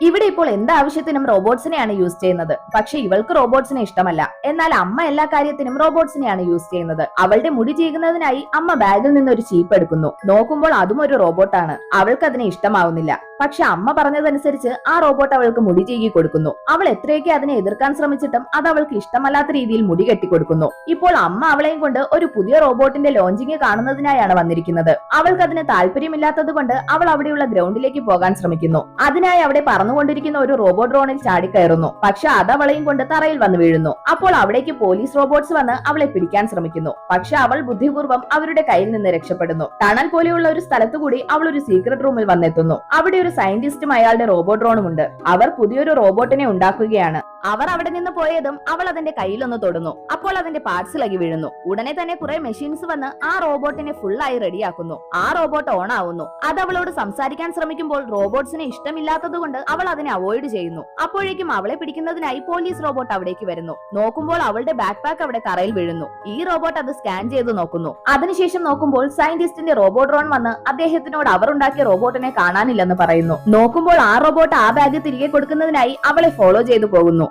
ഇവിടെ ഇപ്പോൾ എന്താവശ്യത്തിനും റോബോട്ട്സിനെയാണ് യൂസ് ചെയ്യുന്നത്. പക്ഷെ ഇവൾക്ക് റോബോട്ട്സിനെ ഇഷ്ടമല്ല. എന്നാൽ അമ്മ എല്ലാ കാര്യത്തിനും റോബോട്ട്സിനെയാണ് യൂസ് ചെയ്യുന്നത്. അവളുടെ മുടി ചീകുന്നതിനായി അമ്മ ബാഗിൽ നിന്ന് ഒരു ചീപ്പ് എടുക്കുന്നു. നോക്കുമ്പോൾ അതും ഒരു റോബോട്ടാണ്. അവൾക്ക് അതിനെ ഇഷ്ടമാവുന്നില്ല. പക്ഷെ അമ്മ പറഞ്ഞതനുസരിച്ച് ആ റോബോട്ട് അവൾക്ക് മുടി ചീകി കൊടുക്കുന്നു. അവൾ എത്രയൊക്കെ അതിനെ എതിർക്കാൻ ശ്രമിച്ചിട്ടും അത് അവൾക്ക് ഇഷ്ടമല്ലാത്ത രീതിയിൽ മുടി കെട്ടിക്കൊടുക്കുന്നു. ഇപ്പോൾ അമ്മ അവളെയും കൊണ്ട് ഒരു പുതിയ റോബോട്ടിന്റെ ലോഞ്ചിങ് കാണുന്നതിനായാണ് വന്നിരിക്കുന്നത്. അവൾക്ക് അതിന് താല്പര്യമില്ലാത്തത് കൊണ്ട് അവൾ അവിടെയുള്ള ഗ്രൗണ്ടിലേക്ക് പോകാൻ ശ്രമിക്കുന്നു. അതിനായി അവിടെ പറന്നുകൊണ്ടിരിക്കുന്ന ഒരു റോബോട്ട് ഡ്രോണിൽ ചാടിക്കയറുന്നു. പക്ഷെ അത് അവളെയും കൊണ്ട് തറയിൽ വന്ന് വീഴുന്നു. അപ്പോൾ അവിടേക്ക് പോലീസ് റോബോട്ട്സ് വന്ന് അവളെ പിടിക്കാൻ ശ്രമിക്കുന്നു. പക്ഷെ അവൾ ബുദ്ധിപൂർവ്വം അവരുടെ കയ്യിൽ നിന്ന് രക്ഷപ്പെടുന്നു. ടണൽ പോലെയുള്ള ഒരു സ്ഥലത്തുകൂടി അവൾ ഒരു സീക്രട്ട് റൂമിൽ വന്നെത്തുന്നു. അവിടെ ഒരു സയന്റിസ്റ്റും അയാളുടെ റോബോട്ട് ഡ്രോണും ഉണ്ട്. അവർ പുതിയൊരു റോബോട്ടിനെ ഉണ്ടാക്കുകയാണ്. അവർ അവിടെ നിന്ന് പോയതും അവൾ അതിന്റെ കയ്യിലൊന്ന് തൊടുന്നു. അപ്പോൾ അതിന്റെ പാർട്സ് ഇളകി വീഴുന്നു. ഉടനെ തന്നെ കുറെ മെഷീൻസ് വന്ന് ആ റോബോട്ടിനെ ഫുള്ളായി റെഡിയാക്കുന്നു. ആ റോബോട്ട് ഓൺ ആവുന്നു. അത് അവളോട് സംസാരിക്കാൻ ശ്രമിക്കുമ്പോൾ റോബോട്ട്സിനെ ഇഷ്ടമില്ലാത്തത് കൊണ്ട് അവൾ അതിനെ അവോയ്ഡ് ചെയ്യുന്നു. അപ്പോഴേക്കും അവളെ പിടിക്കുന്നതിനായി പോലീസ് റോബോട്ട് അവിടേക്ക് വരുന്നു. നോക്കുമ്പോൾ അവളുടെ ബാക്ക് പാക്ക് അവിടെ തറയിൽ വീഴുന്നു. ഈ റോബോട്ട് അത് സ്കാൻ ചെയ്ത് നോക്കുന്നു. അതിനുശേഷം നോക്കുമ്പോൾ സയന്റിസ്റ്റിന്റെ റോബോട്ട് ഡ്രോൺ വന്ന് അദ്ദേഹത്തിനോട് അവർ ഉണ്ടാക്കിയ റോബോട്ടിനെ കാണാനില്ലെന്ന് പറയുന്നു. നോക്കുമ്പോൾ ആ റോബോട്ട് ആ ബാഗ് തിരികെ കൊടുക്കുന്നതിനായി അവളെ ഫോളോ ചെയ്തു പോകുന്നു.